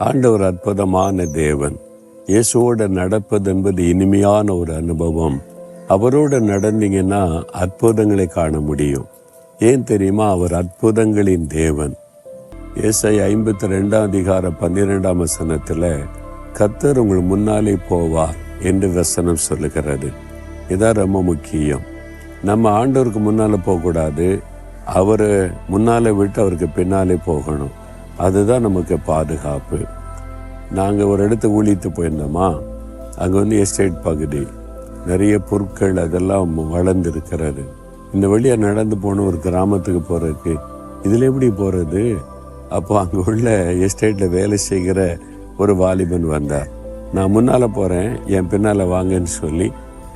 ஆண்டவர் அற்புதமான தேவன். இயேசுவோட நடப்பது என்பது இனிமையான ஒரு அனுபவம். அவரோட நடந்தீங்கன்னா அற்புதங்களை காண முடியும். ஏன் தெரியுமா? அவர் அற்புதங்களின் தேவன். ஏசாயா 52:12 கர்த்தர் உங்கள் முன்னாலே போவார் என்று வசனம் சொல்லுகிறது. இதான் ரொம்ப முக்கியம். நம்ம ஆண்டவருக்கு முன்னால போகக்கூடாது, அவரை முன்னாலே விட்டு அவருக்கு பின்னாலே போகணும். அதுதான் நமக்கு பாதுகாப்பு. நாங்கள் ஒரு இடத்துக்கு ஊழித்து போயிருந்தோமா, அங்கே எஸ்டேட் பகுதி, நிறைய பொருட்கள் அதெல்லாம் வளர்ந்துருக்கிறது. இந்த வழியாக நடந்து போன ஒரு கிராமத்துக்கு போகிறதுக்கு இதில் எப்படி போகிறது? அப்போ அங்கே உள்ள எஸ்டேட்டில் வேலை செய்கிற ஒரு வாலிபன் வந்தார். நான் முன்னால் போகிறேன், என் பின்னால் வாங்கன்னு சொல்லி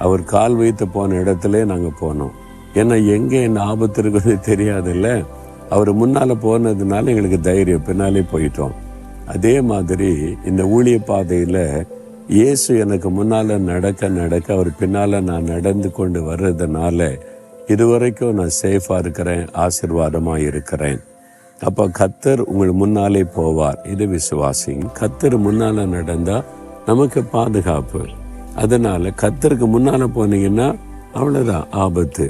அவர் கால் வைத்து போன இடத்துல நாங்கள் போனோம். ஏன்னா எங்கே என்ன ஆபத்து இருக்குன்னு தெரியாதுல்ல. அவர் முன்னால் போனதுனால எங்களுக்கு தைரியம், பின்னாலே போயிட்டோம். அதே மாதிரி இந்த ஊழிய பாதையில் இயேசு எனக்கு முன்னால் நடக்க அவர் பின்னால் நான் நடந்து கொண்டு வர்றதுனால இதுவரைக்கும் நான் சேஃபாக இருக்கிறேன், ஆசீர்வாதமாக இருக்கிறேன். அப்போ கர்த்தர் உங்கள் முன்னாலே போவார், இது விசுவாசிங்க. கர்த்தர் முன்னால் நடந்தால் நமக்கு பாதுகாப்பு. அதனால் கர்த்தருக்கு முன்னால் போனீங்கன்னா அவ்வளோதான் ஆபத்து.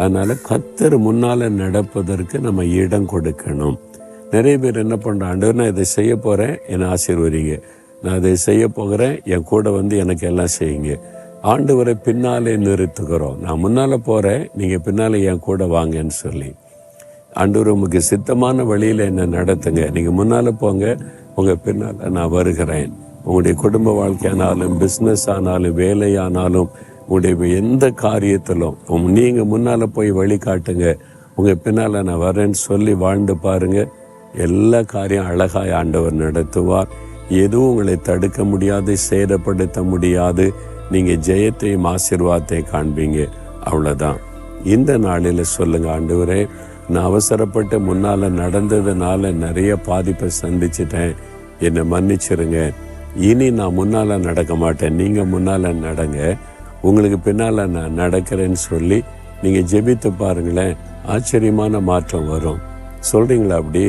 அதனால் கர்த்தர் முன்னால் நடப்பதற்கு நம்ம இடம் கொடுக்கணும். நிறைய பேர் என்ன பண்ணுறாங்க, ஆண்டவர் நான் இதை செய்ய போகிறேன், என்னை ஆசீர்வதிங்க, நான் இதை செய்ய போகிறேன், என் கூட எனக்கு எல்லாம் செய்யுங்க. ஆண்டவரை பின்னாலே நிறுத்துக்கிறோம். நான் முன்னால் போகிறேன், நீங்கள் பின்னால் என் கூட வாங்கன்னு சொல்லி. ஆண்டவர் உங்களுக்கு சித்தமான வழியில் என்னை நடத்துங்க, நீங்கள் முன்னால் போங்க, உங்கள் பின்னால் நான் வருகிறேன். உங்களுடைய குடும்ப வாழ்க்கையானாலும், பிஸ்னஸ் ஆனாலும், வேலையானாலும், உங்களுடைய எந்த காரியத்திலும் நீங்கள் முன்னால் போய் வழிகாட்டுங்க, உங்கள் பின்னால் நான் வரேன்னு சொல்லி வாழ்ந்து பாருங்கள். எல்லா காரியம் அழகாய் ஆண்டவர் நடத்துவார். எதுவும் உங்களை தடுக்க முடியாது, சேதப்படுத்த முடியாது. நீங்கள் ஜெயத்தையும் ஆசீர்வாதத்தை காண்பீங்க. அவ்வளோதான். இந்த நாளில் சொல்லுங்கள், ஆண்டவரே நான் அவசரப்பட்டு முன்னால் நடந்ததுனால நிறைய பாதிப்பை சந்திச்சிட்டேன், என்னை மன்னிச்சிருங்க. இனி நான் முன்னால் நடக்க மாட்டேன், நீங்கள் முன்னால் நடங்க, உங்களுக்கு பின்னால் நான் நடக்கிறேன்னு சொல்லி நீங்கள் ஜெபித்து பாருங்களேன். ஆச்சரியமான மாற்றம் வரும். சொல்கிறீங்களா? அப்படி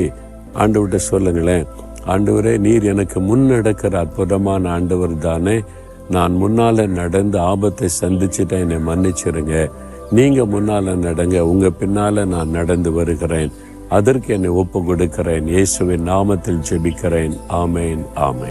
ஆண்டவர்கிட்ட சொல்லுங்களேன், ஆண்டவரே நீர் எனக்கு முன்னடக்கிற அற்புதமான ஆண்டவர் தானே, நான் முன்னால் நடந்து ஆபத்தை சந்திச்சுட்டேன், என்னை மன்னிச்சிருங்க. நீங்கள் முன்னால் நடங்க, உங்கள் பின்னால் நான் நடந்து வருகிறேன், அதற்கு என்னை ஒப்பு கொடுக்கிறேன். இயேசுவின் நாமத்தில் ஜெபிக்கிறேன். ஆமேன், ஆமேன்.